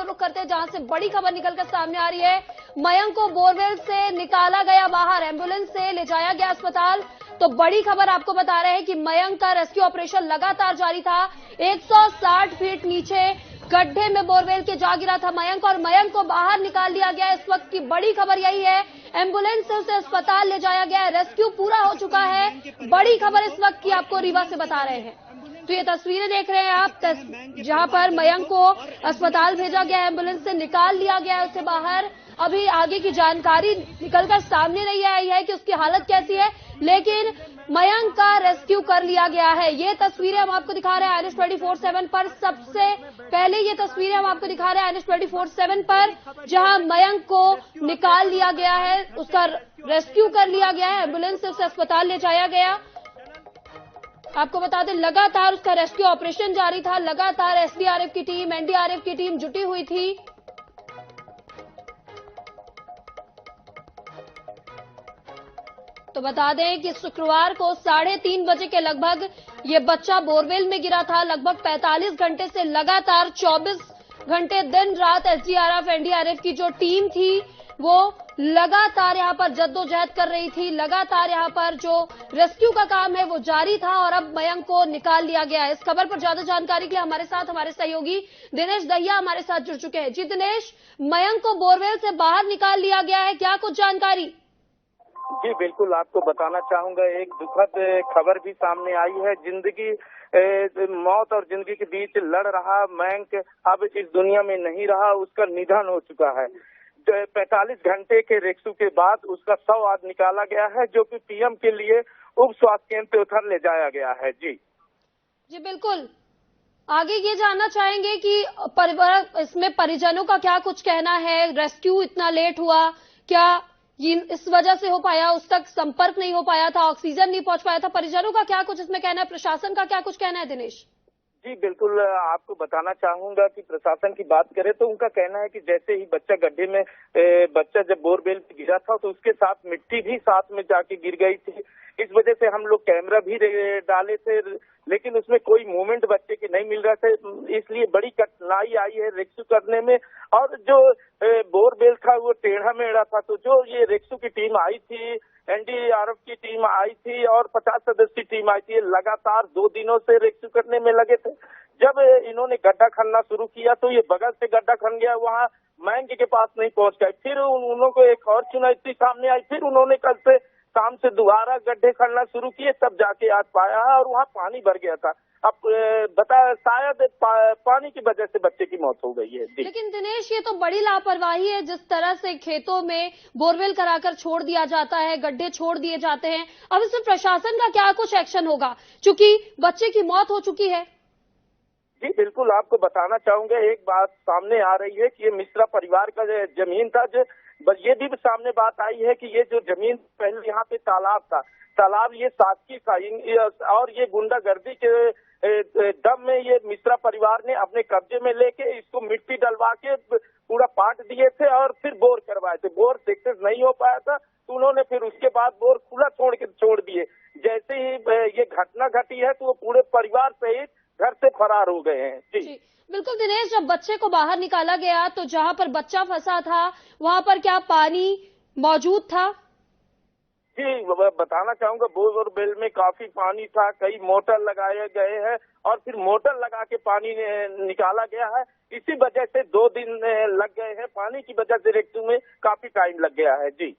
ओर रुख करते हैं, जहां से बड़ी खबर निकलकर सामने आ रही है। मयंक को बोरवेल से निकाला गया बाहर, एम्बुलेंस से ले जाया गया अस्पताल। तो बड़ी खबर आपको बता रहे हैं कि मयंक का रेस्क्यू ऑपरेशन लगातार जारी था। 160 फीट नीचे गड्ढे में बोरवेल के जा गिरा था मयंक, और मयंक को बाहर निकाल लिया गया। इस वक्त की बड़ी खबर यही है, एम्बुलेंस से उसे अस्पताल ले जाया गया, रेस्क्यू पूरा हो चुका है। बड़ी खबर इस वक्त की आपको रीवा से बता रहे हैं। तो ये तस्वीरें देख रहे हैं आप, जहां पर मयंक को अस्पताल भेजा गया, एम्बुलेंस से निकाल लिया गया है उसे बाहर। अभी आगे की जानकारी निकलकर सामने नहीं आई है कि उसकी हालत कैसी है, लेकिन मयंक का रेस्क्यू कर लिया गया है। ये तस्वीरें हम आपको दिखा रहे हैं INS 24/7 पर। सबसे पहले ये तस्वीरें हम आपको दिखा रहे हैं INS 24/7 पर, जहां मयंक को निकाल लिया गया है, उसका रेस्क्यू कर लिया गया है, एम्बुलेंस से उसे अस्पताल ले जाया गया। आपको बता दें, लगातार उसका रेस्क्यू ऑपरेशन जारी था, लगातार SDRF की टीम, NDRF की टीम जुटी हुई थी। तो बता दें कि शुक्रवार को 3:30 बजे के लगभग ये बच्चा बोरवेल में गिरा था। लगभग 45 घंटे से लगातार 24 घंटे दिन रात SDRF, NDRF की जो टीम थी वो लगातार यहां पर जद्दोजहद कर रही थी। लगातार यहां पर जो रेस्क्यू का काम है वो जारी था, और अब मयंक को निकाल लिया गया है। इस खबर पर ज्यादा जानकारी के लिए हमारे साथ हमारे सहयोगी दिनेश दहिया हमारे साथ जुड़ चुके हैं। जी दिनेश, मयंक को बोरवेल से बाहर निकाल लिया गया है, क्या कुछ जानकारी? जी बिल्कुल, आपको बताना चाहूंगा, एक दुखद खबर भी सामने आई है। मौत और जिंदगी के बीच लड़ रहा मयंक अब इस दुनिया में नहीं रहा, उसका निधन हो चुका है। 45 घंटे के रेस्क्यू के बाद उसका शव आज निकाला गया है, जो कि PM के लिए उप स्वास्थ्य केंद्र उधर ले जाया गया है। जी बिल्कुल, आगे ये जानना चाहेंगे कि परिवार, इसमें परिजनों का क्या कुछ कहना है? रेस्क्यू इतना लेट हुआ, क्या ये इस वजह से हो पाया, उस तक संपर्क नहीं हो पाया था, ऑक्सीजन नहीं पहुंच पाया था? परिजनों का क्या कुछ इसमें कहना है, प्रशासन का क्या कुछ कहना है दिनेश? जी बिल्कुल, आपको बताना चाहूंगा कि प्रशासन की बात करें तो उनका कहना है कि जैसे ही बच्चा गड्ढे में बच्चा जब बोरवेल में गिरा था तो उसके साथ मिट्टी भी साथ में जाके गिर गई थी। इस वजह से हम लोग कैमरा भी डाले थे, लेकिन उसमें कोई मूवमेंट बच्चे के नहीं मिल रहे थे, इसलिए बड़ी कठिनाई आई है रेस्क्यू करने में। और जो बोरवेल था वो टेढ़ा मेढ़ा था, तो जो ये रेस्क्यू की टीम आई थी, NDRF की टीम आई थी और 50 सदस्य की टीम आई थी, लगातार 2 दिनों से रेस्क्यू करने में लगे थे। जब इन्होंने गड्ढा खनना शुरू किया तो ये बगल से गड्ढा खन गया, वहाँ मयंक के पास नहीं पहुंच गए। फिर उन्होंने एक और चुनौती सामने आई, फिर उन्होंने कल से शाम से दोबारा गड्ढे खनना शुरू किए, तब जाके आज पाया है, और वहाँ पानी भर गया था। अब शायद पानी की वजह से बच्चे की मौत हो गई है। लेकिन दिनेश, ये तो बड़ी लापरवाही है, जिस तरह से खेतों में बोरवेल कराकर छोड़ दिया जाता है, गड्ढे छोड़ दिए जाते हैं। अब इसमें प्रशासन का क्या कुछ एक्शन होगा, क्योंकि बच्चे की मौत हो चुकी है? जी बिल्कुल, आपको बताना चाहूंगा, एक बात सामने आ रही है कि ये मिश्रा परिवार का जमीन था। ये भी सामने बात आई है कि ये जो जमीन पहले यहाँ पे तालाब ये शासकीय था, और ये गुंडागर्दी के दम में ये मिश्रा परिवार ने अपने कब्जे में लेके इसको मिट्टी डलवा के पूरा पाट दिए थे और फिर बोर करवाए थे। बोर सक्सेस नहीं हो पाया था तो उन्होंने फिर उसके बाद बोर खुला छोड़ दिए। जैसे ही ये घटना घटी है तो वो पूरे परिवार सहित घर से फरार हो गए हैं। जी बिल्कुल दिनेश, जब बच्चे को बाहर निकाला गया तो जहां पर बच्चा फंसा था वहां पर क्या पानी मौजूद था? जी बताना चाहूंगा, बोरवेल में काफी पानी था, कई मोटर लगाए गए हैं और फिर मोटर लगा के पानी निकाला गया है। इसी वजह से 2 दिन लग गए हैं, पानी की वजह से रेस्क्यू में काफी टाइम लग गया है। जी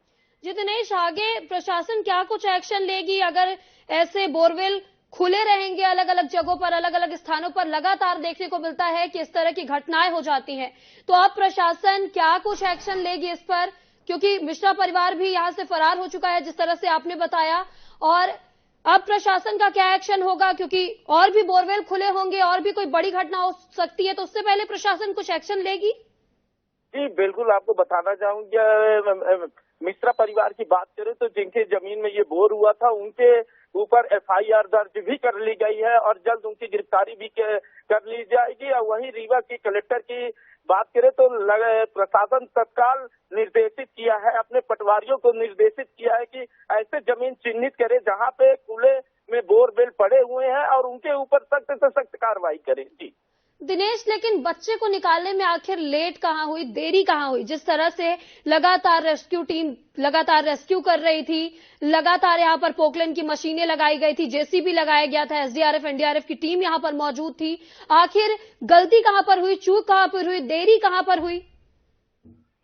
दिनेश, आगे प्रशासन क्या कुछ एक्शन लेगी अगर ऐसे बोरवेल खुले रहेंगे अलग अलग जगहों पर, अलग अलग स्थानों पर? लगातार देखने को मिलता है कि इस तरह की घटनाएं हो जाती हैं, तो अब प्रशासन क्या कुछ एक्शन लेगी इस पर? क्योंकि मिश्रा परिवार भी यहां से फरार हो चुका है जिस तरह से आपने बताया, और अब प्रशासन का क्या एक्शन होगा, क्योंकि और भी बोरवेल खुले होंगे, और भी कोई बड़ी घटना हो सकती है, तो उससे पहले प्रशासन कुछ एक्शन लेगी? जी बिल्कुल, आपको बताना चाहूंगा, मिश्रा परिवार की बात करें तो जिनके जमीन में ये बोर हुआ था उनके ऊपर FIR दर्ज भी कर ली गई है और जल्द उनकी गिरफ्तारी भी कर ली जाएगी। और वहीं रीवा की कलेक्टर की बात करें तो प्रशासन तत्काल निर्देशित किया है, अपने पटवारियों को निर्देशित किया है कि ऐसे जमीन चिन्हित करे जहां पे खुले में बोरवेल पड़े हुए हैं और उनके ऊपर सख्त से सख्त कार्रवाई करें। जी दिनेश, लेकिन बच्चे को निकालने में आखिर लेट कहां हुई, देरी कहां हुई? जिस तरह से लगातार रेस्क्यू टीम लगातार रेस्क्यू कर रही थी, लगातार यहां पर पोकलैंड की मशीनें लगाई गई थी, जेसीबी लगाया गया था, एसडीआरएफ एनडीआरएफ की टीम यहां पर मौजूद थी। आखिर गलती कहां पर हुई, चूक कहां पर हुई, देरी कहां पर हुई?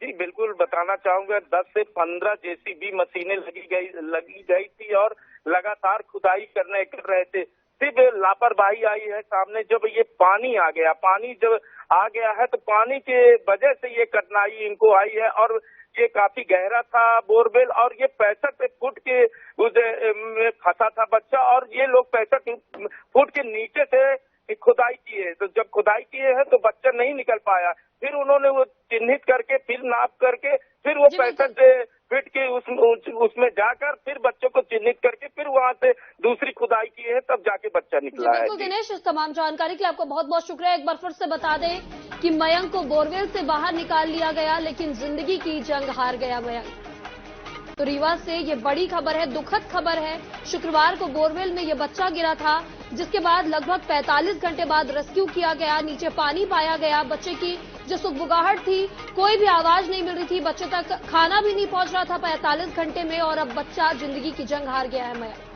जी बिल्कुल बताना चाहूंगा, 10 से 15 जेसीबी मशीनें लगी गई थी और लगातार खुदाई कर रहे थे। सिर्फ लापरवाही आई है सामने। जब ये पानी आ गया है तो पानी के वजह से ये कठिनाई इनको आई है। और ये काफी गहरा था बोरवेल और ये 65 फुट के में फंसा था बच्चा और ये लोग 65 फुट के नीचे से खुदाई किए। तो जब खुदाई किए हैं तो बच्चा नहीं निकल पाया। फिर उन्होंने वो चिन्हित करके, फिर नाप करके, फिर वो 65 फीट के उसमें जाकर फिर बच्चों को चिन्हित करके फिर वहां से दूसरी खुदाई की है, तब जाके बच्चा निकला है। बिल्कुल दिनेश, इस तमाम जानकारी के लिए आपको बहुत बहुत शुक्रिया। एक बार फिर से बता दें कि मयंक को बोरवेल से बाहर निकाल लिया गया, लेकिन जिंदगी की जंग हार गया मयंक। तो रीवा से ये बड़ी खबर है, दुखद खबर है। शुक्रवार को बोरवेल में ये बच्चा गिरा था, जिसके बाद लगभग 45 घंटे बाद रेस्क्यू किया गया, नीचे पानी पाया गया। बच्चे की जो सुगबुगाहट थी, कोई भी आवाज नहीं मिल रही थी, बच्चे तक खाना भी नहीं पहुंच रहा था 45 घंटे में, और अब बच्चा जिंदगी की जंग हार गया है मयंक।